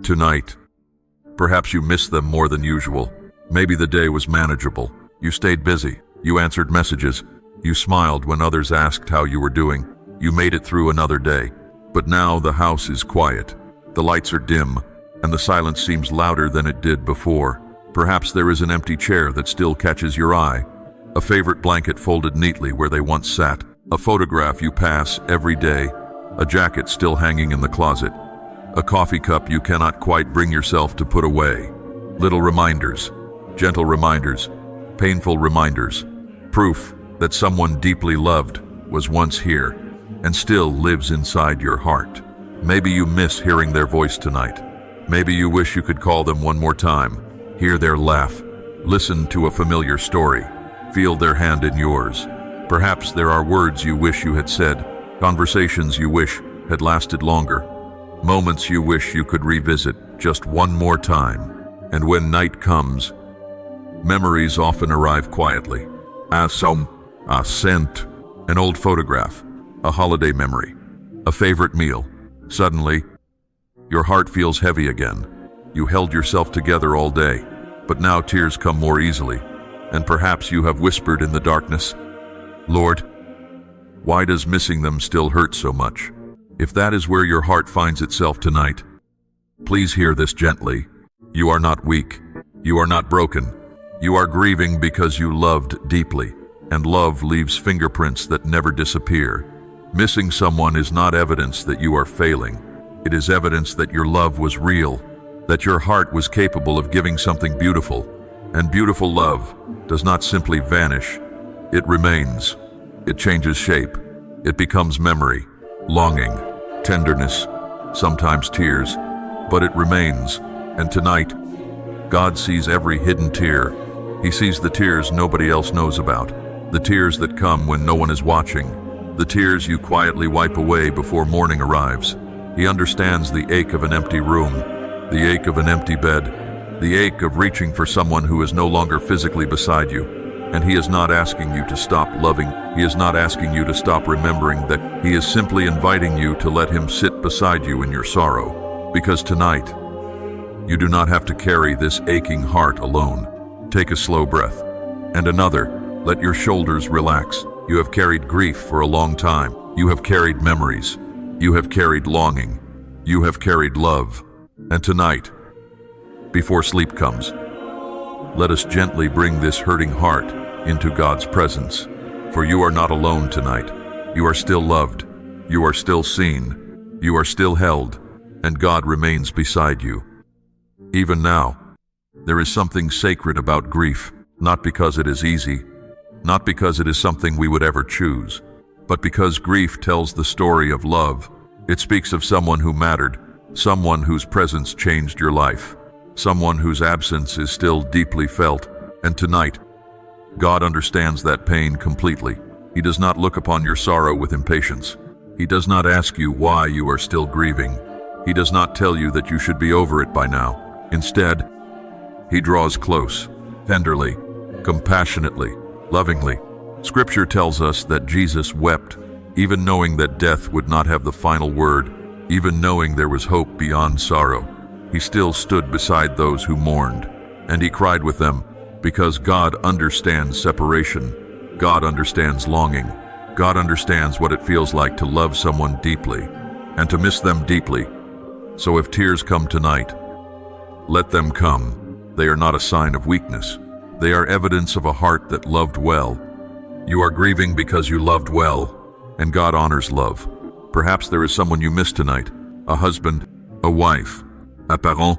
Tonight, perhaps you missed them more than usual. Maybe the day was manageable. You stayed busy. You answered messages. You smiled when others asked how you were doing. You made it through another day. But now the house is quiet. The lights are dim, and the silence seems louder than it did before. Perhaps there is an empty chair that still catches your eye, a favorite blanket folded neatly where they once sat, a photograph you pass every day, a jacket still hanging in the closet, a coffee cup you cannot quite bring yourself to put away. Little reminders, gentle reminders, painful reminders, proof that someone deeply loved was once here and still lives inside your heart. Maybe you miss hearing their voice tonight. Maybe you wish you could call them one more time, hear their laugh, listen to a familiar story, feel their hand in yours. Perhaps there are words you wish you had said, conversations you wish had lasted longer, moments you wish you could revisit just one more time. And when night comes, memories often arrive quietly. A scent, an old photograph, a holiday memory, a favorite meal. Suddenly, your heart feels heavy again. You held yourself together all day, but now tears come more easily, and perhaps you have whispered in the darkness, "Lord, why does missing them still hurt so much?" If that is where your heart finds itself tonight, please hear this gently. You are not weak. You are not broken. You are grieving because you loved deeply, and love leaves fingerprints that never disappear. Missing someone is not evidence that you are failing. It is evidence that your love was real, that your heart was capable of giving something beautiful. And beautiful love does not simply vanish. It remains. It changes shape. It becomes memory, longing, tenderness, sometimes tears, but it remains. And tonight, God sees every hidden tear. He sees the tears nobody else knows about, the tears that come when no one is watching, the tears you quietly wipe away before morning arrives. He understands the ache of an empty room, the ache of an empty bed, the ache of reaching for someone who is no longer physically beside you. And He is not asking you to stop loving. He is not asking you to stop remembering that. He is simply inviting you to let Him sit beside you in your sorrow. Because tonight, you do not have to carry this aching heart alone. Take a slow breath. And another. Let your shoulders relax. You have carried grief for a long time. You have carried memories. You have carried longing. You have carried love. And tonight, before sleep comes, let us gently bring this hurting heart into God's presence. For you are not alone tonight. You are still loved. You are still seen. You are still held. And God remains beside you. Even now, there is something sacred about grief, not because it is easy, not because it is something we would ever choose, but because grief tells the story of love. It speaks of someone who mattered, someone whose presence changed your life, someone whose absence is still deeply felt. And tonight, God understands that pain completely. He does not look upon your sorrow with impatience. He does not ask you why you are still grieving. He does not tell you that you should be over it by now. Instead, He draws close, tenderly, compassionately, lovingly. Scripture tells us that Jesus wept, even knowing that death would not have the final word, even knowing there was hope beyond sorrow. He still stood beside those who mourned, and He cried with them, because God understands separation. God understands longing. God understands what it feels like to love someone deeply and to miss them deeply. So if tears come tonight, let them come. They are not a sign of weakness. They are evidence of a heart that loved well. You are grieving because you loved well, and God honors love. Perhaps there is someone you missed tonight, a husband, a wife, a parent,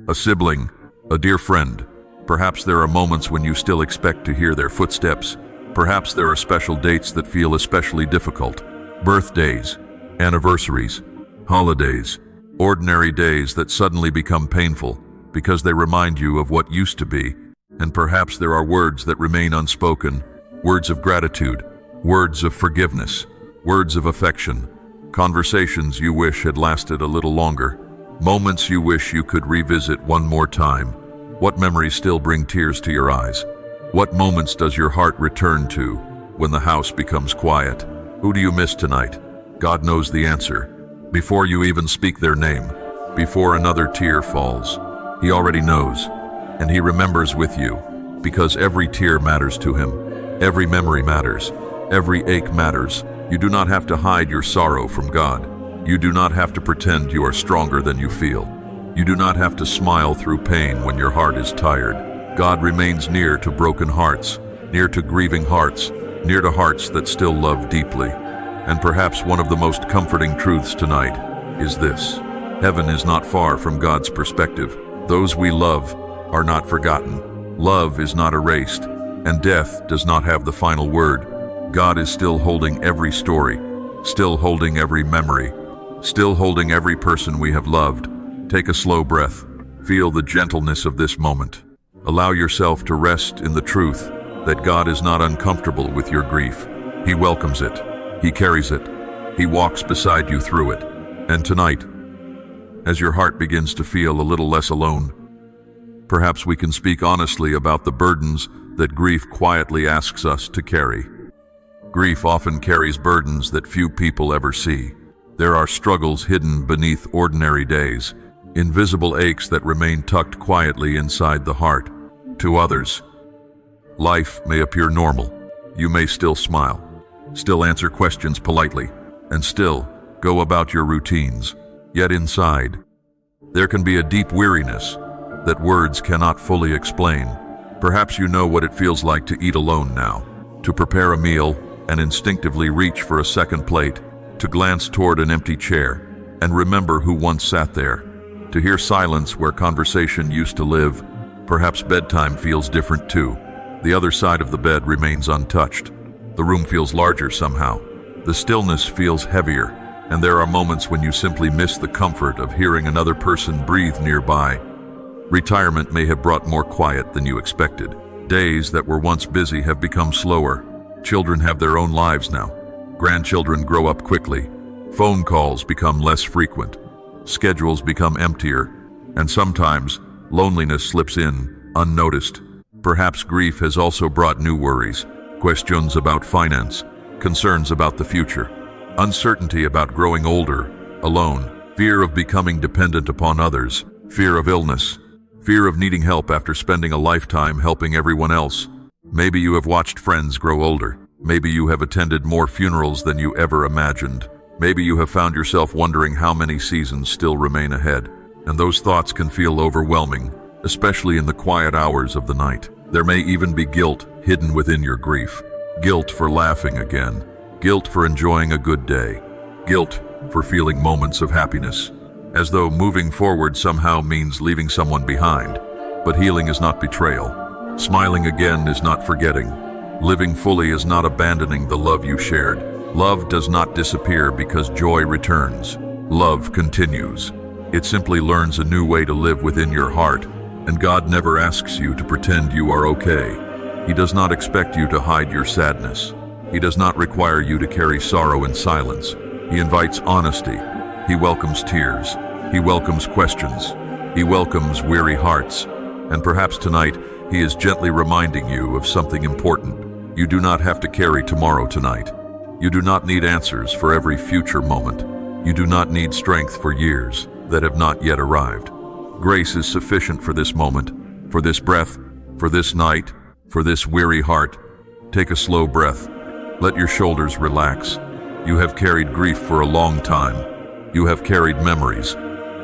a sibling, a dear friend. Perhaps there are moments when you still expect to hear their footsteps. Perhaps there are special dates that feel especially difficult. Birthdays, anniversaries, holidays, ordinary days that suddenly become painful because they remind you of what used to be. And perhaps there are words that remain unspoken, words of gratitude, words of forgiveness, words of affection, conversations you wish had lasted a little longer, moments you wish you could revisit one more time. What memories still bring tears to your eyes? What moments does your heart return to when the house becomes quiet? Who do you miss tonight? God knows the answer before you even speak their name. before another tear falls. He already knows, and he remembers with you, because every tear matters to him. Every memory matters. Every ache matters. You do not have to hide your sorrow from God. You do not have to pretend you are stronger than you feel. You do not have to smile through pain when your heart is tired. God remains near to broken hearts, near to grieving hearts, near to hearts that still love deeply. And perhaps one of the most comforting truths tonight is this: heaven is not far from God's perspective. Those we love are not forgotten. Love is not erased, and death does not have the final word. God is still holding every story, still holding every memory, still holding every person we have loved. Take a slow breath. Feel the gentleness of this moment. Allow yourself to rest in the truth that God is not uncomfortable with your grief. He welcomes it. He carries it. He walks beside you through it. And tonight, as your heart begins to feel a little less alone, perhaps we can speak honestly about the burdens that grief quietly asks us to carry. Grief often carries burdens that few people ever see. There are struggles hidden beneath ordinary days, invisible aches that remain tucked quietly inside the heart. To others, life may appear normal. You may still smile, still answer questions politely, and still go about your routines. Yet inside, there can be a deep weariness that words cannot fully explain. Perhaps you know what it feels like to eat alone now, to prepare a meal and instinctively reach for a second plate, to glance toward an empty chair and remember who once sat there, to hear silence where conversation used to live. Perhaps bedtime feels different too. The other side of the bed remains untouched. The room feels larger somehow. The stillness feels heavier, and there are moments when you simply miss the comfort of hearing another person breathe nearby. Retirement may have brought more quiet than you expected. Days that were once busy have become slower. Children have their own lives now. Grandchildren grow up quickly. Phone calls become less frequent. Schedules become emptier, and sometimes loneliness slips in, unnoticed. Perhaps grief has also brought new worries, questions about finance, concerns about the future, uncertainty about growing older, alone, fear of becoming dependent upon others, fear of illness, fear of needing help after spending a lifetime helping everyone else. Maybe you have watched friends grow older. Maybe you have attended more funerals than you ever imagined. Maybe you have found yourself wondering how many seasons still remain ahead. And those thoughts can feel overwhelming, especially in the quiet hours of the night. There may even be guilt hidden within your grief. Guilt for laughing again. Guilt for enjoying a good day. Guilt for feeling moments of happiness, as though moving forward somehow means leaving someone behind. But healing is not betrayal. Smiling again is not forgetting. Living fully is not abandoning the love you shared. Love does not disappear because joy returns. Love continues. It simply learns a new way to live within your heart, and God never asks you to pretend you are okay. He does not expect you to hide your sadness. He does not require you to carry sorrow in silence. He invites honesty. He welcomes tears. He welcomes questions. He welcomes weary hearts. And perhaps tonight, He is gently reminding you of something important. You do not have to carry tomorrow tonight. You do not need answers for every future moment. You do not need strength for years that have not yet arrived. Grace is sufficient for this moment, for this breath, for this night, for this weary heart. Take a slow breath. Let your shoulders relax. You have carried grief for a long time. You have carried memories.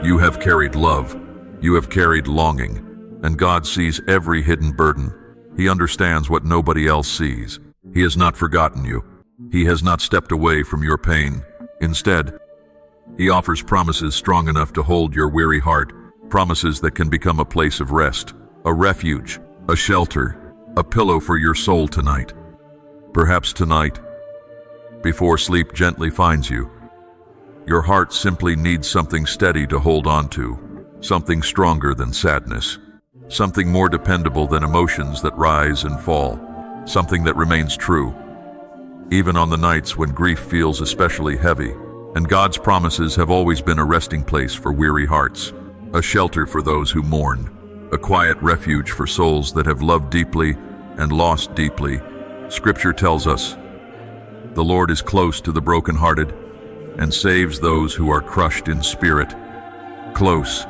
You have carried love. You have carried longing. And God sees every hidden burden. He understands what nobody else sees. He has not forgotten you. He has not stepped away from your pain. Instead, He offers promises strong enough to hold your weary heart, promises that can become a place of rest, a refuge, a shelter, a pillow for your soul tonight. Perhaps tonight, before sleep gently finds you, your heart simply needs something steady to hold on to, something stronger than sadness, something more dependable than emotions that rise and fall, something that remains true, even on the nights when grief feels especially heavy. And God's promises have always been a resting place for weary hearts, a shelter for those who mourn, a quiet refuge for souls that have loved deeply and lost deeply. Scripture tells us, "The Lord is close to the brokenhearted and saves those who are crushed in spirit." Close,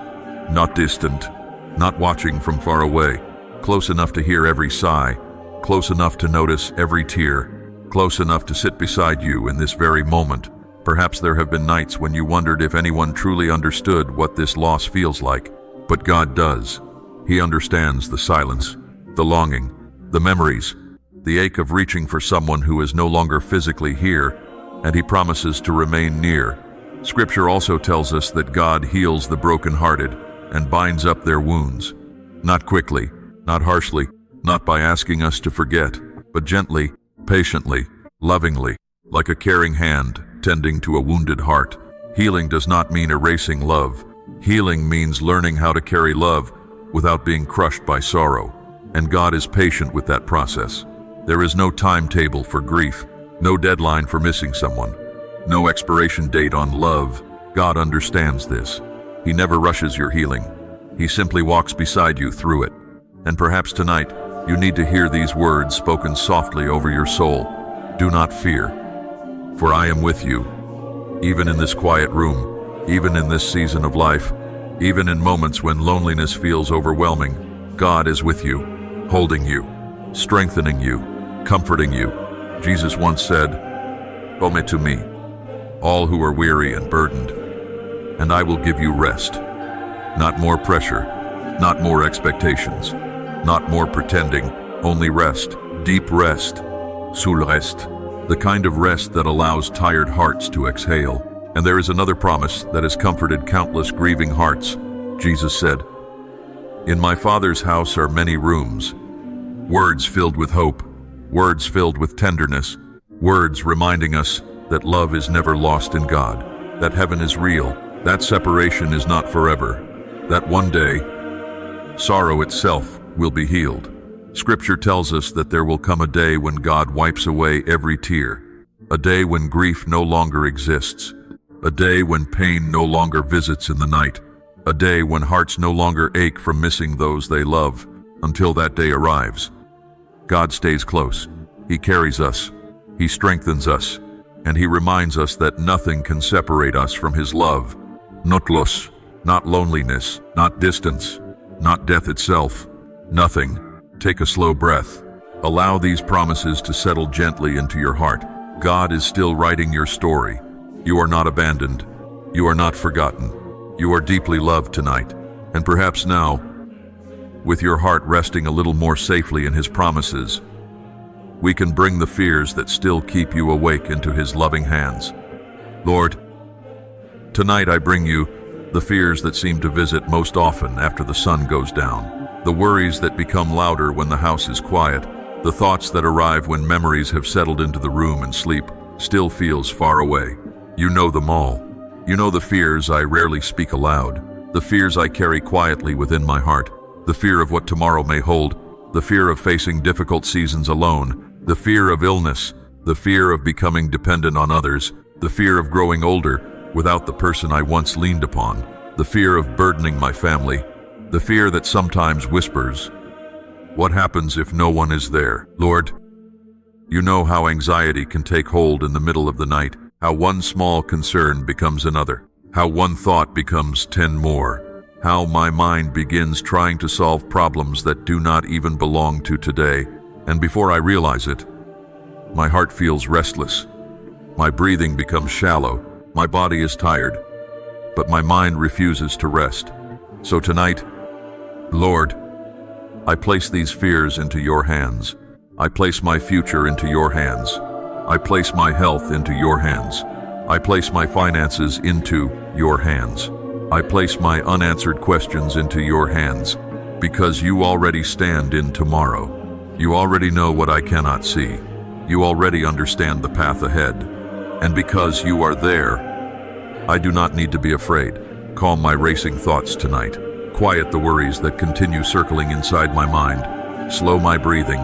not distant, not watching from far away. Close enough to hear every sigh, close enough to notice every tear, close enough to sit beside you in this very moment. Perhaps there have been nights when you wondered if anyone truly understood what this loss feels like, but God does. He understands the silence, the longing, the memories, the ache of reaching for someone who is no longer physically here, and He promises to remain near. Scripture also tells us that God heals the brokenhearted and binds up their wounds. Not quickly, not harshly, not by asking us to forget, but gently, patiently, lovingly, like a caring hand tending to a wounded heart. Healing does not mean erasing love. Healing means learning how to carry love without being crushed by sorrow. And God is patient with that process. There is no timetable for grief, no deadline for missing someone, no expiration date on love. God understands this. He never rushes your healing. He simply walks beside you through it. And perhaps tonight, you need to hear these words spoken softly over your soul. Do not fear, for I am with you. Even in this quiet room, even in this season of life, even in moments when loneliness feels overwhelming, God is with you, holding you, strengthening you, comforting you. Jesus once said, "Come to me, all who are weary and burdened, and I will give you rest." Not more pressure, not more expectations, not more pretending, only rest, deep rest, sul rest, the kind of rest that allows tired hearts to exhale. And there is another promise that has comforted countless grieving hearts. Jesus said, "In my Father's house are many rooms," words filled with hope, words filled with tenderness, words reminding us that love is never lost in God, that heaven is real, that separation is not forever, that one day, sorrow itself will be healed. Scripture tells us that there will come a day when God wipes away every tear, a day when grief no longer exists, a day when pain no longer visits in the night, a day when hearts no longer ache from missing those they love. Until that day arrives, God stays close. He carries us, He strengthens us, and He reminds us that nothing can separate us from His love. Not loss, not loneliness, not distance, not death itself, nothing. Take a slow breath. Allow these promises to settle gently into your heart. God is still writing your story. You are not abandoned. You are not forgotten. You are deeply loved tonight. And perhaps now, with your heart resting a little more safely in His promises, we can bring the fears that still keep you awake into His loving hands. Lord, tonight I bring you the fears that seem to visit most often after the sun goes down, the worries that become louder when the house is quiet, the thoughts that arrive when memories have settled into the room and sleep still feels far away. You know them all. You know the fears I rarely speak aloud, the fears I carry quietly within my heart, the fear of what tomorrow may hold, the fear of facing difficult seasons alone, the fear of illness, the fear of becoming dependent on others, the fear of growing older without the person I once leaned upon, the fear of burdening my family, the fear that sometimes whispers, "What happens if no one is there?" Lord, you know how anxiety can take hold in the middle of the night, how one small concern becomes another, how one thought becomes 10 more, how my mind begins trying to solve problems that do not even belong to today, and before I realize it, my heart feels restless, my breathing becomes shallow, my body is tired, but my mind refuses to rest. So tonight, Lord, I place these fears into your hands. I place my future into your hands. I place my health into your hands. I place my finances into your hands. I place my unanswered questions into your hands, because you already stand in tomorrow. You already know what I cannot see. You already understand the path ahead. And because you are there, I do not need to be afraid. Calm my racing thoughts tonight. Quiet the worries that continue circling inside my mind. Slow my breathing.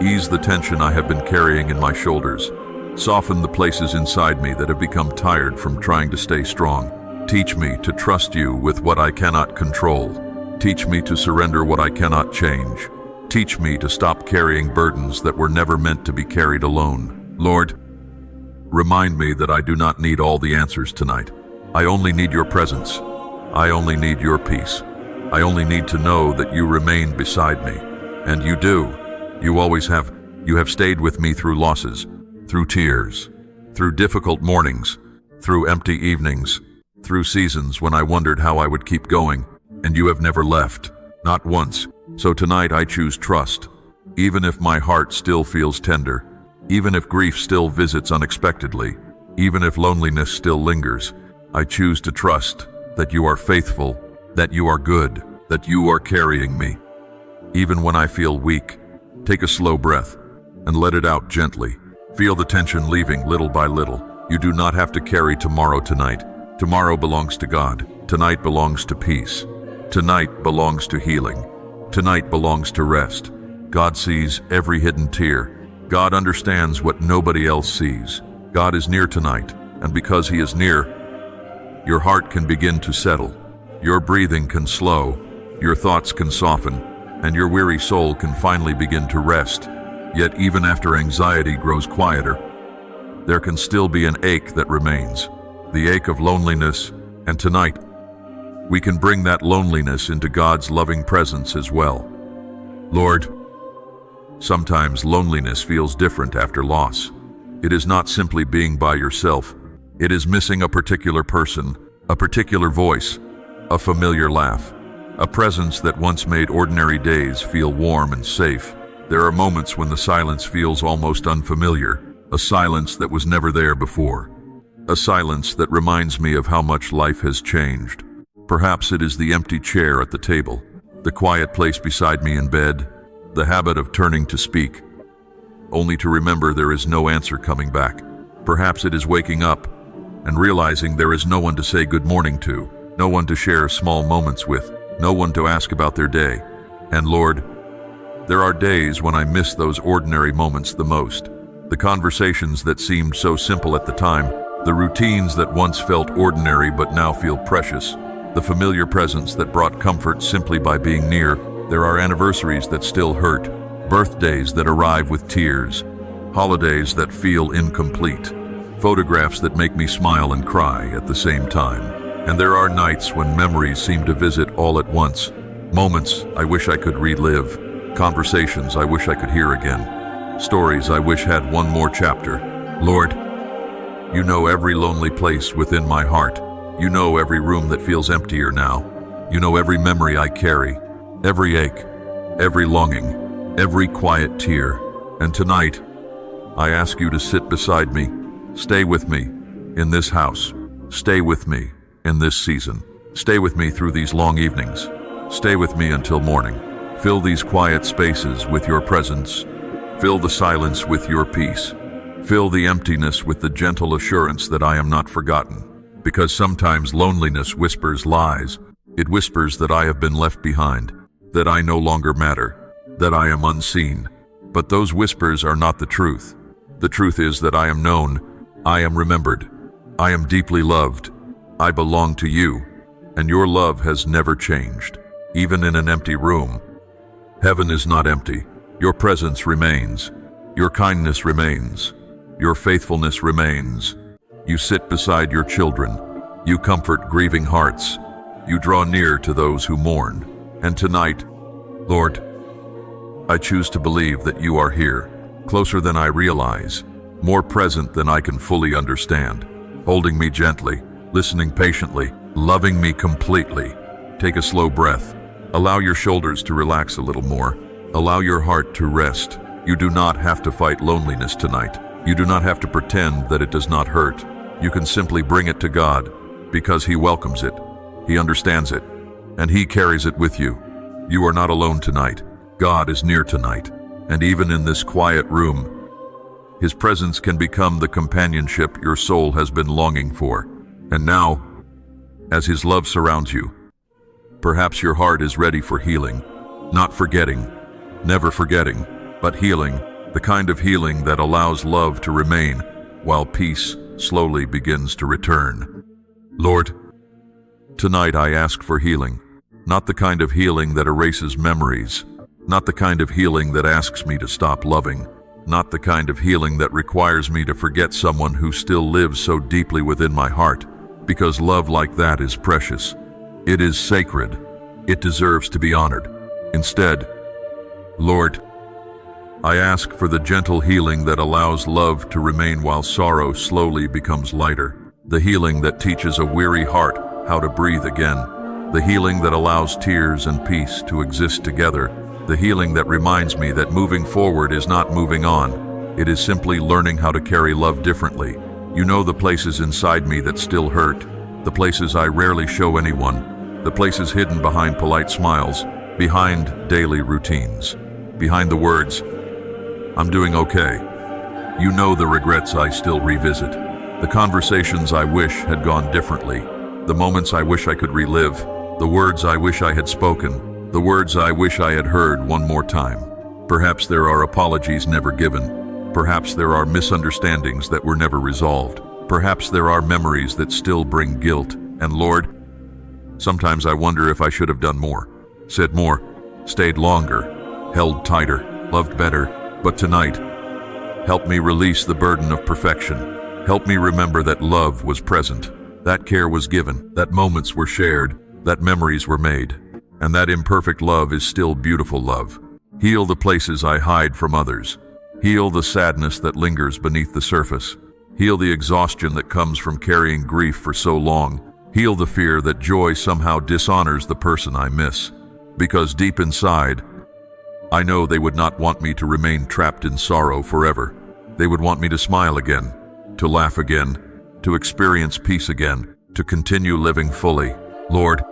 Ease the tension I have been carrying in my shoulders. Soften the places inside me that have become tired from trying to stay strong. Teach me to trust you with what I cannot control. Teach me to surrender what I cannot change. Teach me to stop carrying burdens that were never meant to be carried alone. Lord, remind me that I do not need all the answers tonight. I only need your presence. I only need your peace. I only need to know that you remain beside me. And you do. You always have. You have stayed with me through losses, through tears, through difficult mornings, through empty evenings, through seasons when I wondered how I would keep going, and you have never left, not once. So tonight I choose trust, even if my heart still feels tender, even if grief still visits unexpectedly, even if loneliness still lingers. I choose to trust that you are faithful, that you are good, that you are carrying me. Even when I feel weak, take a slow breath and let it out gently. Feel the tension leaving little by little. You do not have to carry tomorrow tonight. Tomorrow belongs to God. Tonight belongs to peace. Tonight belongs to healing. Tonight belongs to rest. God sees every hidden tear. God understands what nobody else sees. God is near tonight, and because He is near, your heart can begin to settle. Your breathing can slow, your thoughts can soften, and your weary soul can finally begin to rest. Yet even after anxiety grows quieter, there can still be an ache that remains, the ache of loneliness, and tonight, we can bring that loneliness into God's loving presence as well. Lord, sometimes loneliness feels different after loss. It is not simply being by yourself. It is missing a particular person, a particular voice, a familiar laugh, a presence that once made ordinary days feel warm and safe. There are moments when the silence feels almost unfamiliar, a silence that was never there before, a silence that reminds me of how much life has changed. Perhaps it is the empty chair at the table, the quiet place beside me in bed, the habit of turning to speak, only to remember there is no answer coming back. Perhaps it is waking up and realizing there is no one to say good morning to, no one to share small moments with, no one to ask about their day. And Lord, there are days when I miss those ordinary moments the most. The conversations that seemed so simple at the time, the routines that once felt ordinary but now feel precious, the familiar presence that brought comfort simply by being near. There are anniversaries that still hurt, birthdays that arrive with tears, holidays that feel incomplete, photographs that make me smile and cry at the same time. And there are nights when memories seem to visit all at once, moments I wish I could relive, conversations I wish I could hear again, stories I wish had one more chapter. Lord, you know every lonely place within my heart. You know every room that feels emptier now. You know every memory I carry, every ache, every longing, every quiet tear. And tonight, I ask you to sit beside me, stay with me in this house, stay with me in this season, stay with me through these long evenings, stay with me until morning. Fill these quiet spaces with your presence, fill the silence with your peace, fill the emptiness with the gentle assurance that I am not forgotten. Because sometimes loneliness whispers lies. It whispers that I have been left behind, that I no longer matter, that I am unseen. But those whispers are not the truth. The truth is that I am known, I am remembered, I am deeply loved, I belong to you, and your love has never changed. Even in an empty room, heaven is not empty. Your presence remains, your kindness remains, your faithfulness remains. You sit beside your children, you comfort grieving hearts, you draw near to those who mourn. And tonight, Lord, I choose to believe that you are here, closer than I realize, more present than I can fully understand, holding me gently, listening patiently, loving me completely. Take a slow breath. Allow your shoulders to relax a little more. Allow your heart to rest. You do not have to fight loneliness tonight. You do not have to pretend that it does not hurt. You can simply bring it to God, because He welcomes it, He understands it, and He carries it with you. You are not alone tonight. God is near tonight, and even in this quiet room, His presence can become the companionship your soul has been longing for. And now, as His love surrounds you, perhaps your heart is ready for healing, not forgetting, never forgetting, but healing, the kind of healing that allows love to remain while peace slowly begins to return. Lord, tonight I ask for healing, not the kind of healing that erases memories, not the kind of healing that asks me to stop loving, not the kind of healing that requires me to forget someone who still lives so deeply within my heart, because love like that is precious. It is sacred. It deserves to be honored. Instead, Lord, I ask for the gentle healing that allows love to remain while sorrow slowly becomes lighter. The healing that teaches a weary heart how to breathe again. The healing that allows tears and peace to exist together. The healing that reminds me that moving forward is not moving on. It is simply learning how to carry love differently. You know the places inside me that still hurt. The places I rarely show anyone. The places hidden behind polite smiles. Behind daily routines. Behind the words, I'm doing okay. You know the regrets I still revisit. The conversations I wish had gone differently. The moments I wish I could relive. The words I wish I had spoken. The words I wish I had heard one more time. Perhaps there are apologies never given. Perhaps there are misunderstandings that were never resolved. Perhaps there are memories that still bring guilt. And Lord, sometimes I wonder if I should have done more. Said more, stayed longer, held tighter, loved better. But tonight, help me release the burden of perfection. Help me remember that love was present, that care was given, that moments were shared, that memories were made, and that imperfect love is still beautiful love. Heal the places I hide from others. Heal the sadness that lingers beneath the surface. Heal the exhaustion that comes from carrying grief for so long. Heal the fear that joy somehow dishonors the person I miss. Because deep inside, I know they would not want me to remain trapped in sorrow forever. They would want me to smile again, to laugh again, to experience peace again, to continue living fully. Lord,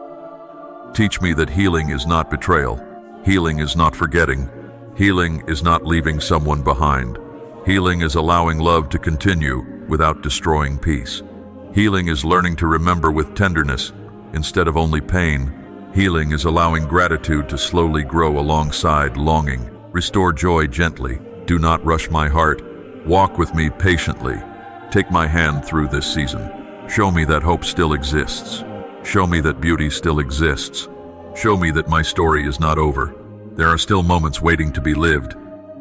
teach me that healing is not betrayal. Healing is not forgetting. Healing is not leaving someone behind. Healing is allowing love to continue without destroying peace. Healing is learning to remember with tenderness instead of only pain. Healing is allowing gratitude to slowly grow alongside longing. Restore joy gently. Do not rush my heart. Walk with me patiently. Take my hand through this season. Show me that hope still exists. Show me that beauty still exists. Show me that my story is not over. There are still moments waiting to be lived.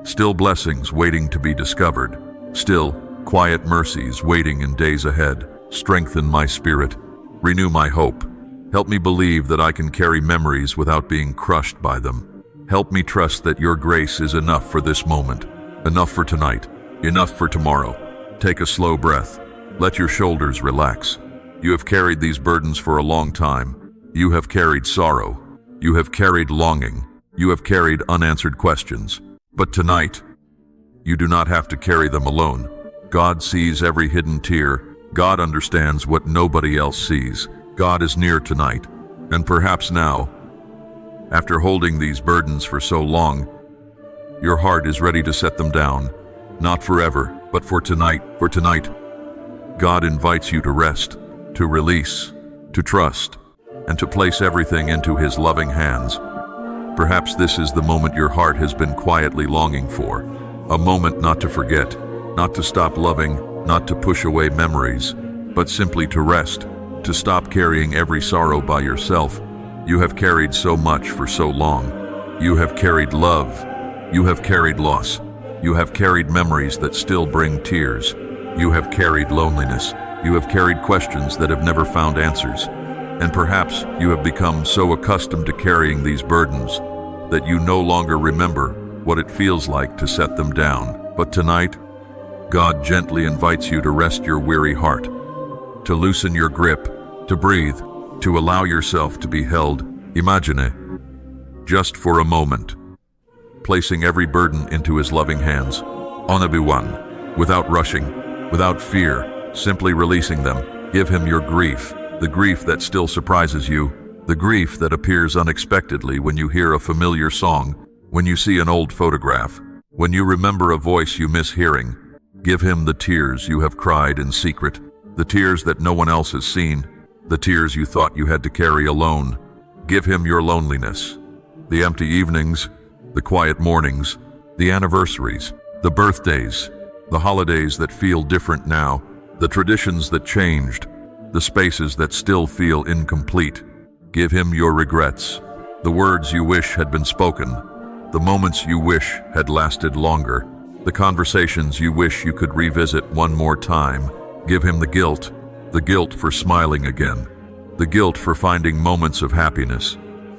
Still blessings waiting to be discovered. Still quiet mercies waiting in days ahead. Strengthen my spirit. Renew my hope. Help me believe that I can carry memories without being crushed by them. Help me trust that your grace is enough for this moment, enough for tonight, enough for tomorrow. Take a slow breath. Let your shoulders relax. You have carried these burdens for a long time. You have carried sorrow. You have carried longing. You have carried unanswered questions. But tonight, you do not have to carry them alone. God sees every hidden tear. God understands what nobody else sees. God is near tonight, and perhaps now, after holding these burdens for so long, your heart is ready to set them down, not forever, but for tonight. For tonight, God invites you to rest, to release, to trust, and to place everything into His loving hands. Perhaps this is the moment your heart has been quietly longing for, a moment not to forget, not to stop loving, not to push away memories, but simply to rest. To stop carrying every sorrow by yourself. You have carried so much for so long. You have carried love. You have carried loss. You have carried memories that still bring tears. You have carried loneliness. You have carried questions that have never found answers. And perhaps you have become so accustomed to carrying these burdens that you no longer remember what it feels like to set them down. But tonight, God gently invites you to rest your weary heart, to loosen your grip, to breathe, to allow yourself to be held. Imagine, just for a moment, placing every burden into His loving hands, on everyone, without rushing, without fear, simply releasing them. Give Him your grief, the grief that still surprises you, the grief that appears unexpectedly when you hear a familiar song, when you see an old photograph, when you remember a voice you miss hearing. Give Him the tears you have cried in secret, the tears that no one else has seen, the tears you thought you had to carry alone. Give Him your loneliness, the empty evenings, the quiet mornings, the anniversaries, the birthdays, the holidays that feel different now, the traditions that changed, the spaces that still feel incomplete. Give Him your regrets, the words you wish had been spoken, the moments you wish had lasted longer, the conversations you wish you could revisit one more time. Give Him the guilt for smiling again, the guilt for finding moments of happiness,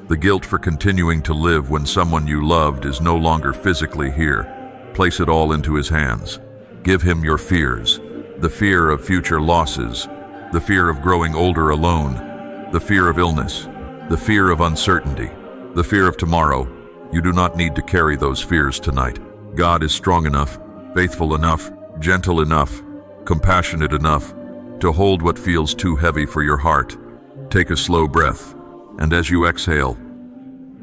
the guilt for continuing to live when someone you loved is no longer physically here. Place it all into his hands. Give him your fears, the fear of future losses, the fear of growing older alone, the fear of illness, the fear of uncertainty, the fear of tomorrow. You do not need to carry those fears tonight. God is strong enough, faithful enough, gentle enough, compassionate enough to hold what feels too heavy for your heart. Take a slow breath, and as you exhale,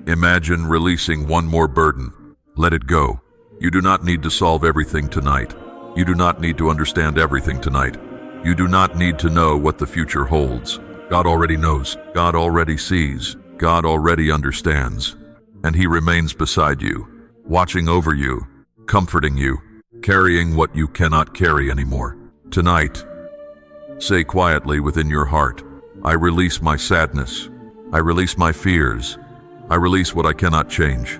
imagine releasing one more burden. Let it go. You do not need to solve everything tonight. You do not need to understand everything tonight. You do not need to know what the future holds. God already knows. God already sees. God already understands. And He remains beside you, watching over you, comforting you, carrying what you cannot carry anymore. Tonight, say quietly within your heart, I release my sadness. I release my fears. I release what I cannot change.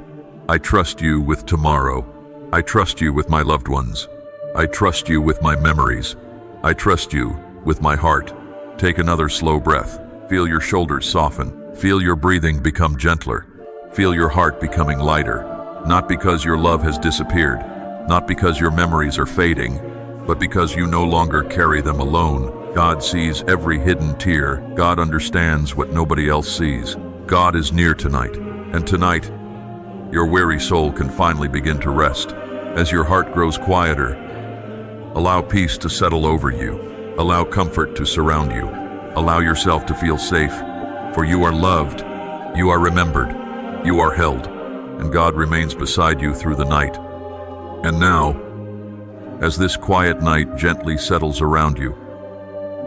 I trust you with tomorrow. I trust you with my loved ones. I trust you with my memories. I trust you with my heart. Take another slow breath. Feel your shoulders soften. Feel your breathing become gentler. Feel your heart becoming lighter. Not because your love has disappeared, not because your memories are fading, but because you no longer carry them alone. God sees every hidden tear. God understands what nobody else sees. God is near tonight, and tonight, your weary soul can finally begin to rest. As your heart grows quieter, allow peace to settle over you. Allow comfort to surround you. Allow yourself to feel safe, for you are loved, you are remembered, you are held, and God remains beside you through the night. And now, as this quiet night gently settles around you,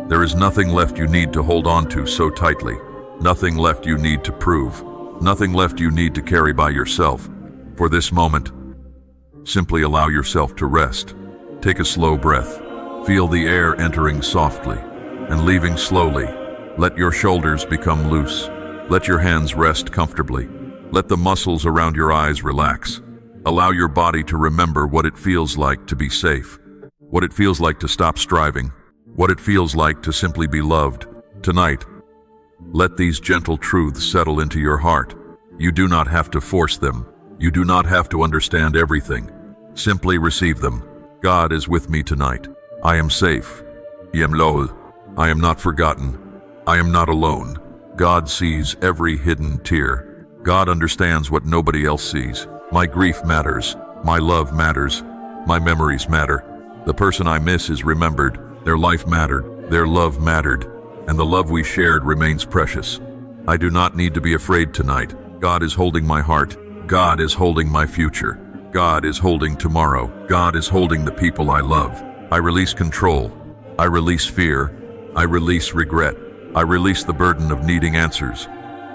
there is nothing left you need to hold on to so tightly, nothing left you need to prove, nothing left you need to carry by yourself. For this moment, simply allow yourself to rest. Take a slow breath. Feel the air entering softly and leaving slowly. Let your shoulders become loose. Let your hands rest comfortably. Let the muscles around your eyes relax. Allow your body to remember what it feels like to be safe, what it feels like to stop striving, what it feels like to simply be loved. Tonight, let these gentle truths settle into your heart. You do not have to force them. You do not have to understand everything. Simply receive them. God is with me tonight. I am safe. I am loved. I am not forgotten. I am not alone. God sees every hidden tear. God understands what nobody else sees. My grief matters. My love matters. My memories matter. The person I miss is remembered. Their life mattered. Their love mattered. And the love we shared remains precious. I do not need to be afraid tonight. God is holding my heart. God is holding my future. God is holding tomorrow. God is holding the people I love. I release control. I release fear. I release regret. I release the burden of needing answers.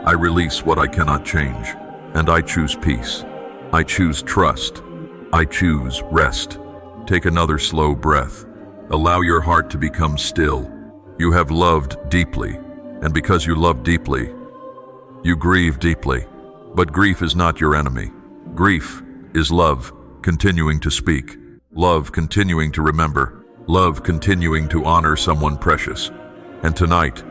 I release what I cannot change. And I choose peace. I choose trust. I choose rest. Take another slow breath. Allow your heart to become still. You have loved deeply, and because you love deeply, you grieve deeply. But grief is not your enemy. Grief is love continuing to speak, love continuing to remember, love continuing to honor someone precious. And tonight,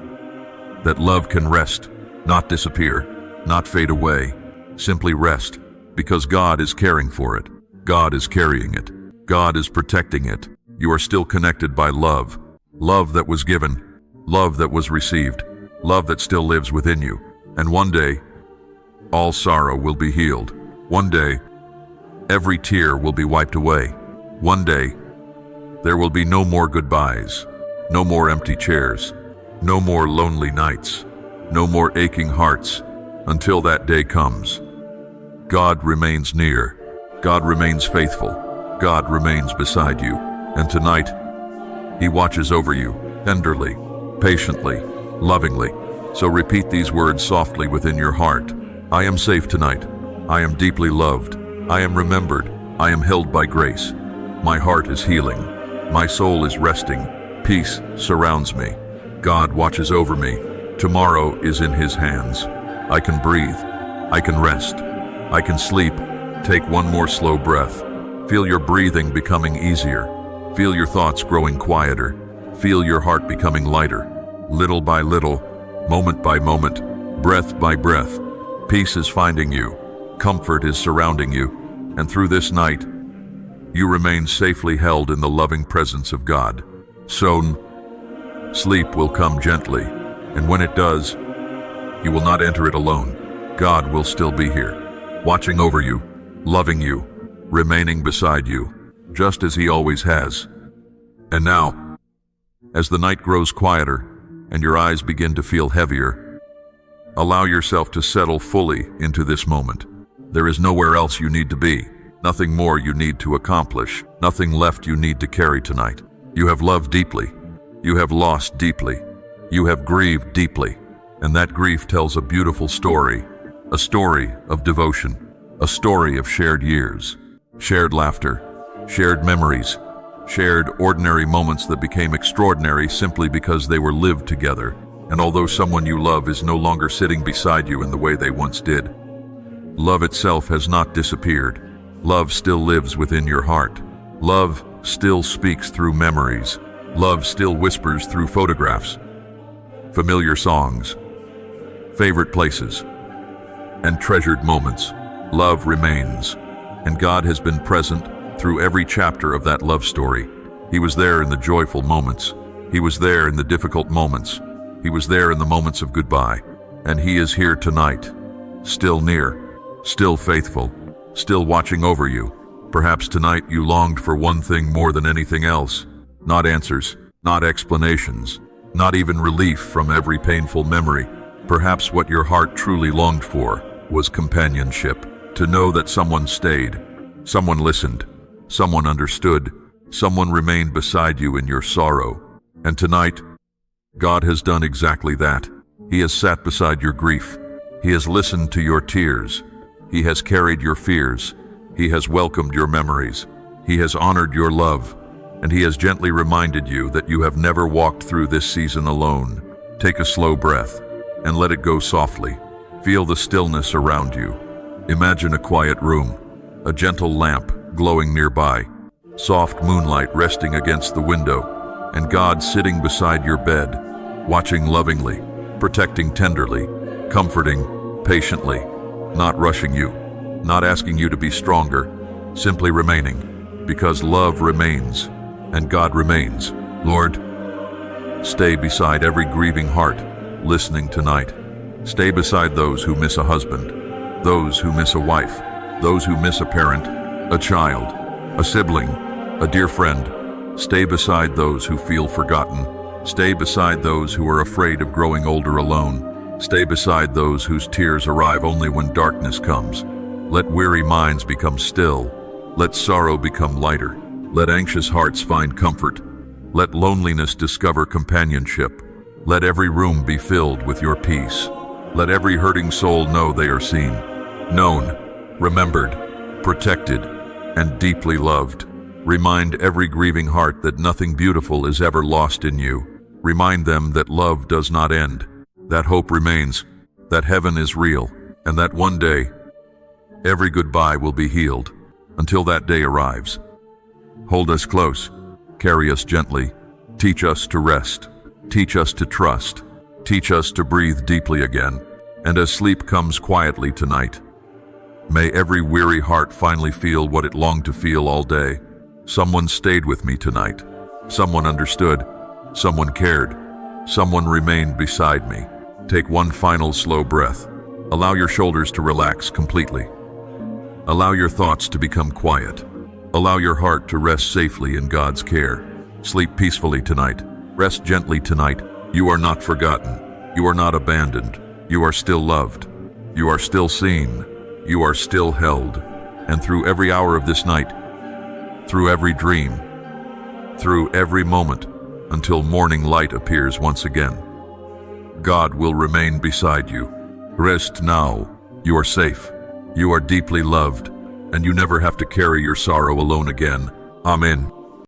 that love can rest, not disappear, not fade away, simply rest, because God is caring for it. God is carrying it. God is protecting it. You are still connected by love. Love that was given, love that was received, love that still lives within you. And one day, all sorrow will be healed. One day, every tear will be wiped away. One day, there will be no more goodbyes, no more empty chairs, no more lonely nights, no more aching hearts. Until that day comes, God remains near. God remains faithful. God remains beside you. And tonight, He watches over you, tenderly, patiently, lovingly. So repeat these words softly within your heart. I am safe tonight. I am deeply loved. I am remembered. I am held by grace. My heart is healing. My soul is resting. Peace surrounds me. God watches over me. Tomorrow is in His hands. I can breathe. I can rest. I can sleep. Take one more slow breath. Feel your breathing becoming easier. Feel your thoughts growing quieter. Feel your heart becoming lighter. Little by little, Moment by moment, breath by breath, peace is finding you, comfort is surrounding you, and through this night, you remain safely held in the loving presence of God. Soon, sleep will come gently, and when it does, you will not enter it alone. God will still be here, watching over you, loving you, remaining beside you, just as He always has. And now, as the night grows quieter and your eyes begin to feel heavier, allow yourself to settle fully into this moment. There is nowhere else you need to be, nothing more you need to accomplish, nothing left you need to carry tonight. You have loved deeply, you have lost deeply, you have grieved deeply, and that grief tells a beautiful story, a story of devotion, a story of shared years, shared laughter, shared memories, shared ordinary moments that became extraordinary simply because they were lived together. And although someone you love is no longer sitting beside you in the way they once did, love itself has not disappeared. Love still lives within your heart. Love still speaks through memories. Love still whispers through photographs, familiar songs, favorite places, and treasured moments. Love remains, and God has been present through every chapter of that love story. He was there in the joyful moments. He was there in the difficult moments. He was there in the moments of goodbye. And He is here tonight, still near, still faithful, still watching over you. Perhaps tonight you longed for one thing more than anything else. Not answers, not explanations, not even relief from every painful memory. Perhaps what your heart truly longed for was companionship. To know that someone stayed, someone listened, someone understood, someone remained beside you in your sorrow. And tonight, God has done exactly that. He has sat beside your grief. He has listened to your tears. He has carried your fears. He has welcomed your memories. He has honored your love. And He has gently reminded you that you have never walked through this season alone. Take a slow breath and let it go softly. Feel the stillness around you. Imagine a quiet room, a gentle lamp glowing nearby, soft moonlight resting against the window, and God sitting beside your bed, watching lovingly, protecting tenderly, comforting patiently, not rushing you, not asking you to be stronger, simply remaining, because love remains and God remains. Lord, stay beside every grieving heart listening tonight. Stay beside those who miss a husband, those who miss a wife, those who miss a parent, a child, a sibling, a dear friend. Stay beside those who feel forgotten. Stay beside those who are afraid of growing older alone. Stay beside those whose tears arrive only when darkness comes. Let weary minds become still. Let sorrow become lighter. Let anxious hearts find comfort. Let loneliness discover companionship. Let every room be filled with your peace. Let every hurting soul know they are seen, known, remembered, protected, and deeply loved. Remind every grieving heart that nothing beautiful is ever lost in you. Remind them that love does not end, that hope remains, that heaven is real, and that one day, every goodbye will be healed. Until that day arrives, hold us close, carry us gently, teach us to rest, teach us to trust, teach us to breathe deeply again. And as sleep comes quietly tonight, may every weary heart finally feel what it longed to feel all day. Someone stayed with me tonight. Someone understood. Someone cared. Someone remained beside me. Take one final slow breath. Allow your shoulders to relax completely. Allow your thoughts to become quiet. Allow your heart to rest safely in God's care. Sleep peacefully tonight. Rest gently tonight. You are not forgotten. You are not abandoned. You are still loved. You are still seen. You are still held. And through every hour of this night, through every dream, through every moment, until morning light appears once again, God will remain beside you. Rest now. You are safe. You are deeply loved, and you never have to carry your sorrow alone again. Amen.